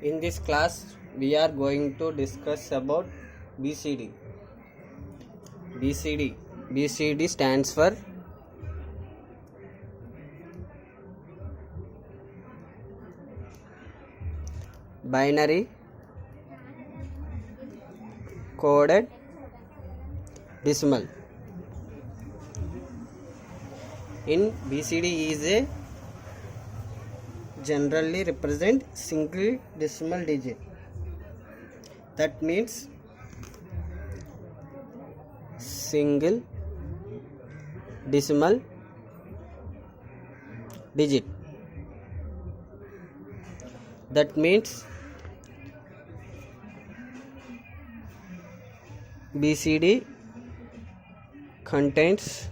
In this class, we are going to discuss about BCD. BCD stands for Binary Coded Decimal. In BCD is a generally represent single decimal digit. That means single decimal digit. That means BCD contains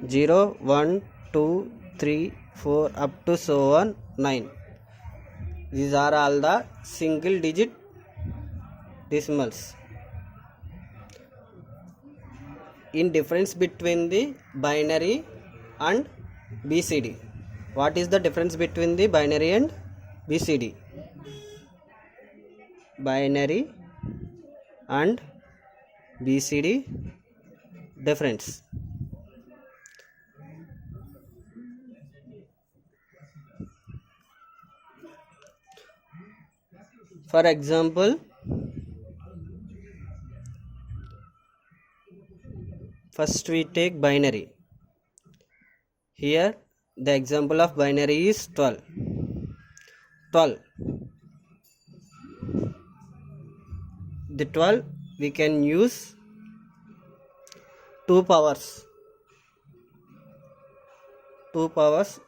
0, 1, 2, 3, 4 up to so on 9. These are all the single digit decimals. In difference between the binary and BCD. What is the difference between the binary and BCD? Binary and BCD difference. For example, first we take binary. Here the example of binary is 12. 12. The 12 we can use 2 powers. 2 powers.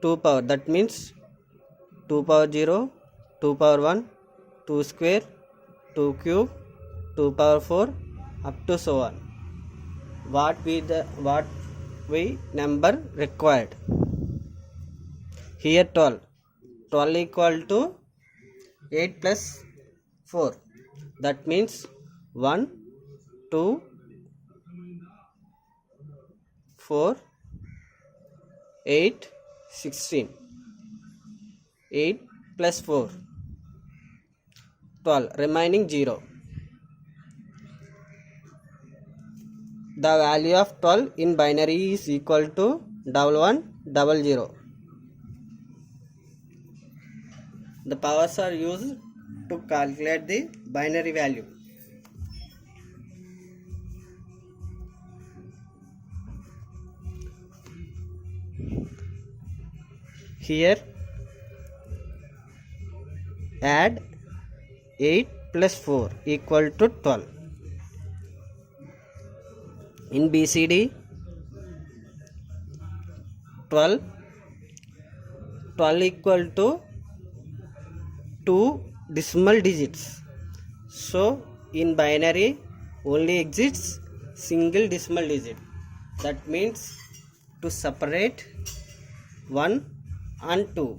2 power, that means 2 power 0, 2 power 1, 2 square, 2 cube, 2 power 4 up to so on. What we number required? Here 12. 12 equal to 8 plus 4. That means 1, 2, 4, 8, 16. 8 plus 4, 12, remaining 0. The value of 12 in binary is equal to 1100. The powers are used to calculate the binary value. Here add 8 plus 4 equal to 12. In BCD 12 equal to 2 decimal digits. So in binary only exists single decimal digit. That means to separate 1 and 2.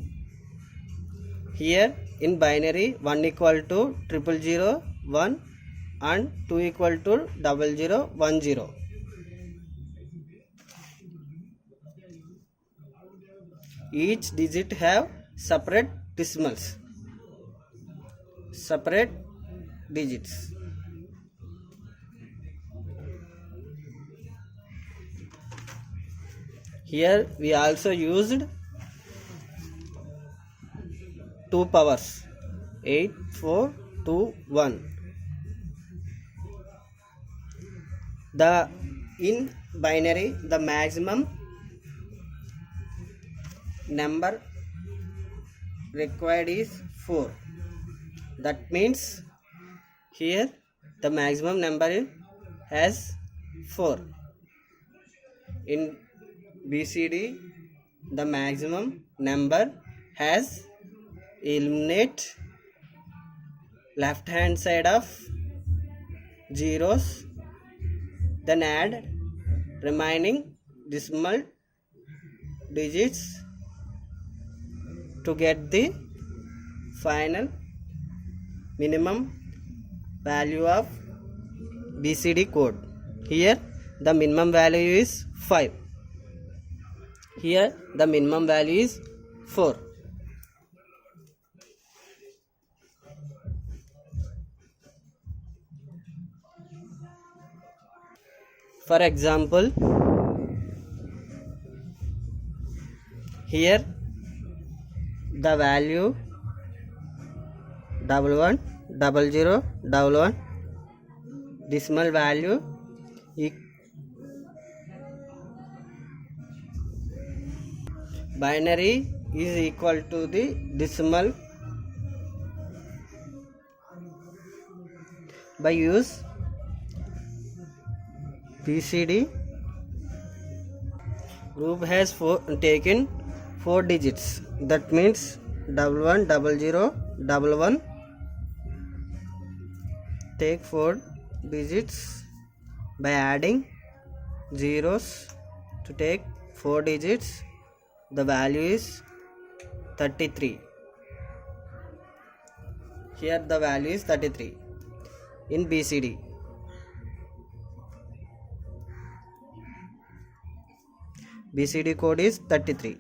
Here in binary 1 equal to 000 1 and 2 equal to 0010. Each digit have separate decimals, separate digits. Here we also used 2 powers, 8, 4, 2, 1. In binary the maximum number required is 4. That means here the maximum number has 4. In BCD the maximum number has eliminate left hand side of zeros, then add remaining decimal digits to get the final minimum value of BCD code. Here the minimum value is 5. Here the minimum value is 4. For example, here the value 110011 decimal value binary is equal to the decimal by use BCD. Group has taken 4 digits, that means 110011. Take 4 digits by adding zeros to take 4 digits. The value is 33. Here the value is 33 in BCD. BCD code is 33.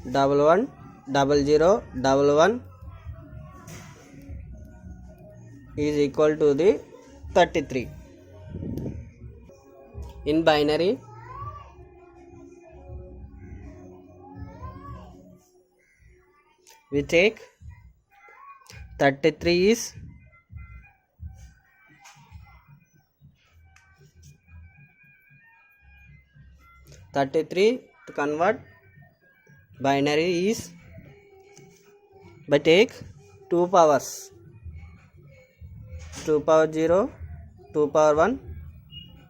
Double one, 0011 is equal to the 33. In binary, we take 33 is 33 to convert binary is by take 2 powers, 2 power 0, 2 power 1,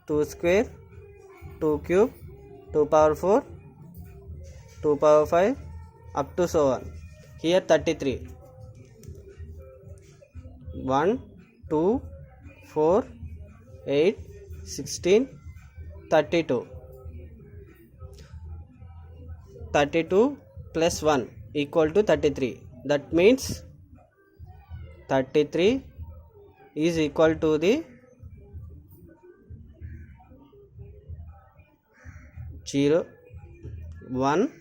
2 square, 2 cube, 2 power 4, 2 power 5 up to so on. Here 33, 1, 2, 4, 8, 16, 32. 32 plus 1 equal to 33. That means 33 is equal to the 0, 1,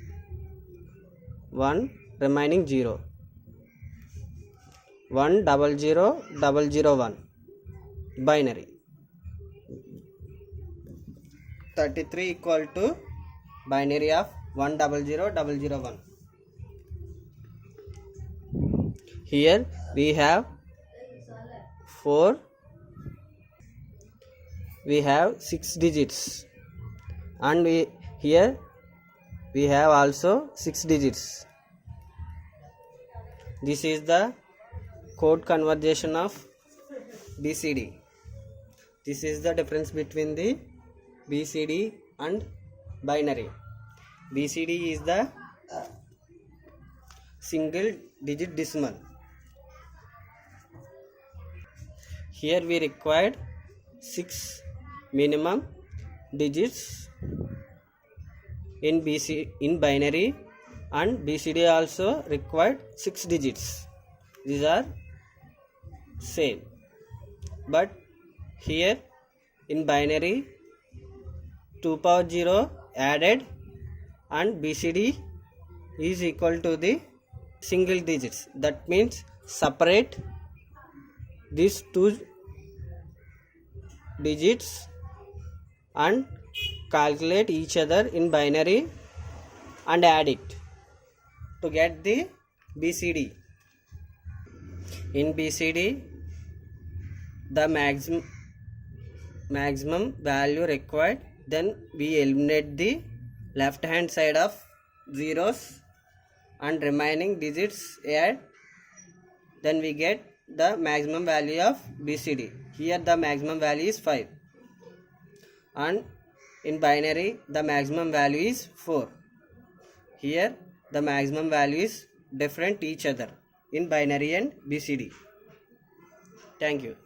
1 remaining 0, 100001 binary. 33 equal to binary of 100001. Here we have 6 digits, and here we have also 6 digits. This is the code conversion of BCD. This is the difference between the BCD and binary. BCD is the single digit decimal. Here we required 6 minimum digits in binary, and BCD also required 6 digits. These are same, but here in binary 2 power 0 added and BCD is equal to the single digits. That means separate these 2 digits and calculate each other in binary and add it to get the BCD. In BCD, the maximum value required, then we eliminate the left hand side of zeros and remaining digits add, then we get the maximum value of BCD. Here the maximum value is 5, and in binary the maximum value is 4. Here the maximum value is different each other in binary and BCD. Thank you.